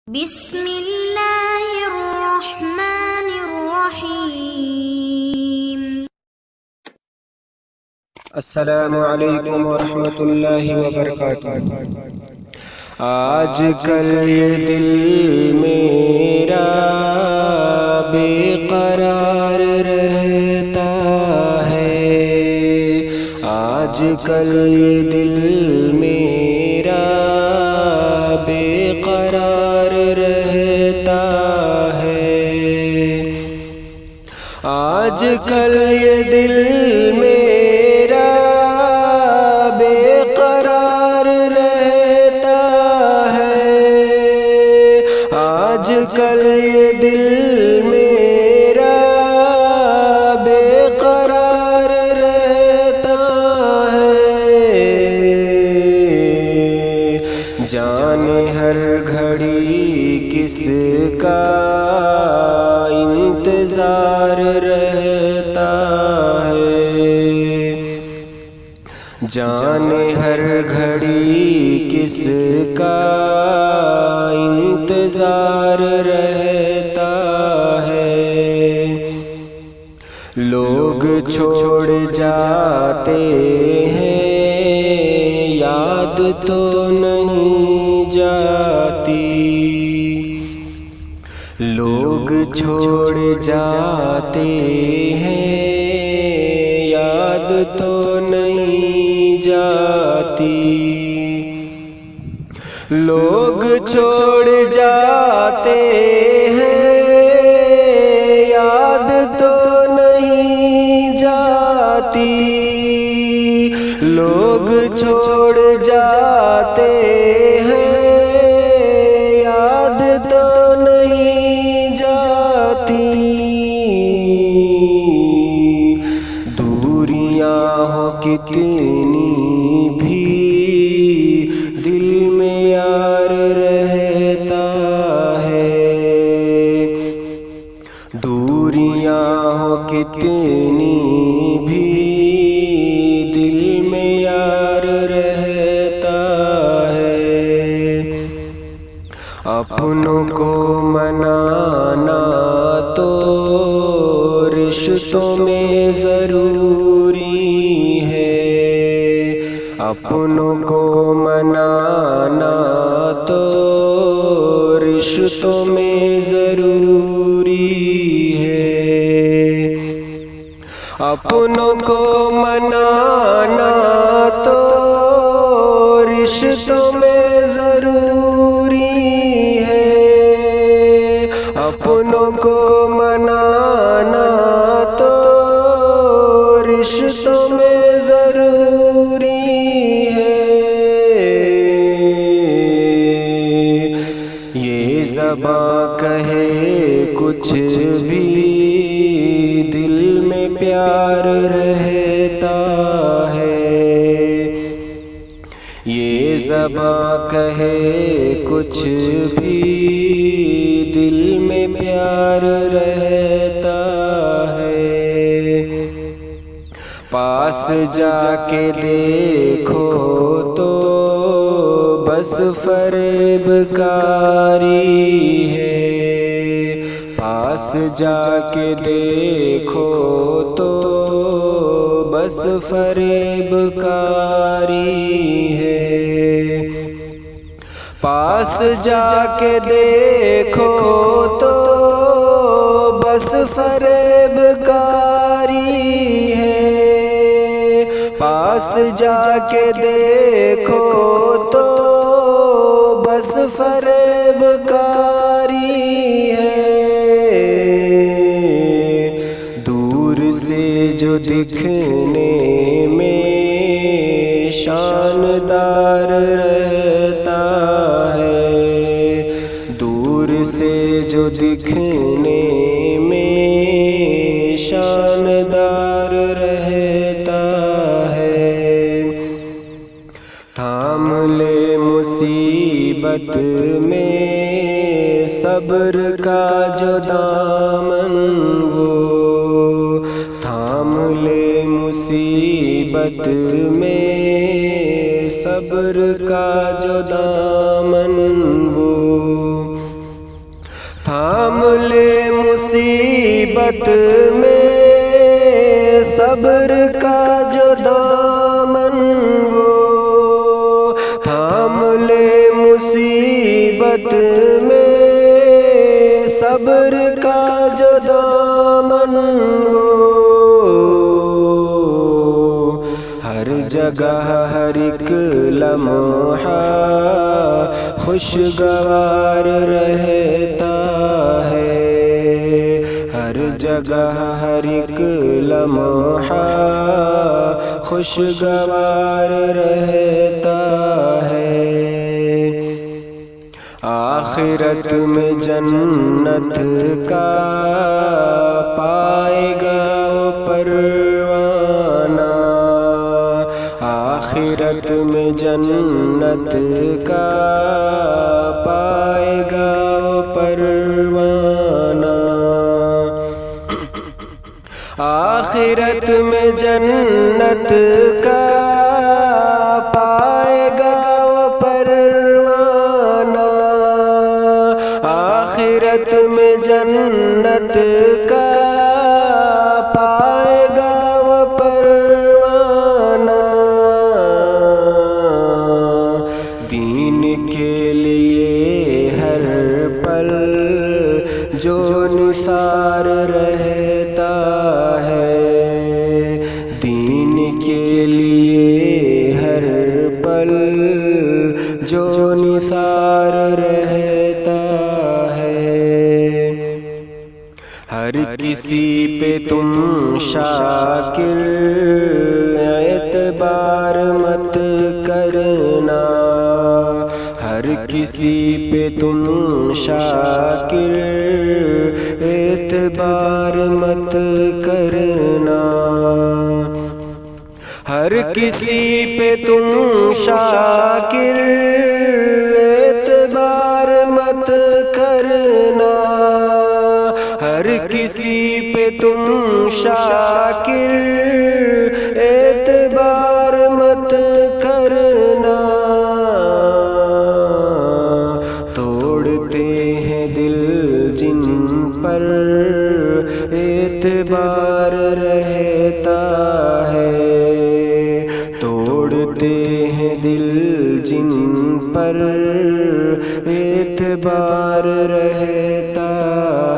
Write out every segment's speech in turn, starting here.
بسم اللہ الرحمن الرحیم۔ السلام علیکم ورحمۃ اللہ وبرکاتہ۔ آج کل یہ دل میرا بے قرار رہتا ہے، آج کل یہ دل میرا بے قرار رہتا ہے، آج کل یہ دل میرا بے قرار رہتا ہے، آج کل یہ دل میرا بے قرار رہتا ہے، جانے ہر گھڑی کس کا انتظار رہتا ہے، جانے ہر گھڑی کس کا انتظار رہتا ہے، لوگ چھوڑ جاتے ہیں یاد تو نہیں جاتی، لوگ چھوڑ جاتے ہیں یاد تو نہیں جاتی، لوگ چھوڑ جاتے ہیں یاد تو نہیں جاتی، لوگ چھوڑ جاتے ہیں یاد تو نہیں جاتی، دوریاں ہو کتنی بھی دل میں یار رہتا ہے، دوریاں ہو کتنی بھی دل میں یار رہتا ہے، اپنوں کو منانا تو رشتوں میں ضروری ہے، اپنوں کو منانا تو رشتوں میں ضروری ہے، اپنوں کو منانا تو رشتوں میں ضروری ہے، اپنوں کو منانا تو رشتوں میں ضروری ہے، یہ زباں کہے کچھ بھی دل میں پیار رہتا ہے، یہ زباں کہے کچھ بھی دل میں پیار رہتا ہے، پاس جا کے دیکھو تو بس فریب کاری ہے، پاس جا کے دیکھو تو بس فریب کاری ہے، پاس جا کے دیکھو تو بس فریب کاری ہے، پاس جا کے دیکھو تو بس فریب کاری ہے، دور سے جو دکھنے میں شاندار رہتا ہے، دور سے جو دکھنے میں شاندار رہتا ہے، تھام لے مصیبت میں صبر کا جو دامن، وہ تھام لے مصیبت میں صبر کا جو دامن، وہ مصیبت میں صبر کا جو دامن وہ تھام لے، مصیبت میں صبر کا جو دامن وہ ہر جگہ ہر ایک لمحہ خوشگوار رہتا ہے، ہر جگہ ہر ایک لمحہ خوشگوار رہتا ہے۔ آخرت میں جنت کا پائے گا وہ پروانہ، آخرت میں جنت کا پائے گا وہ پروانہ، آخرت میں جنت کا پائے گا وہ پروانہ، آخرت میں جنت کا پائے گا وہ پروانہ۔ دین کے لیے ہر پل جو نثار رہتا ہے، دین کے لیے ہر پل جو نثار رہتا ہے، ہر کسی پہ تم شاکر اعتبار مت کرنا، ہر کسی پہ تم شاکر اعتبار مت کرنا، ہر کسی پہ تم شاکر اعتبار مت کرنا، ہر کسی پہ تم شاکر اعتبار مت کرنا، توڑتے ہیں دل جن پر اعتبار رہتا ہے، توڑتے ہیں دل جن پر اعتبار رہتا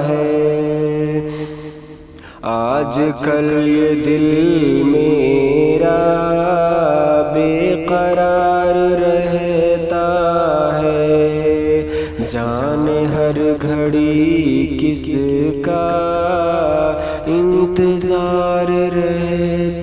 ہے۔ آج کل یہ دل میرا بے قرار رہتا ہے، جانے ہر گھڑی کس کا انتظار رہتا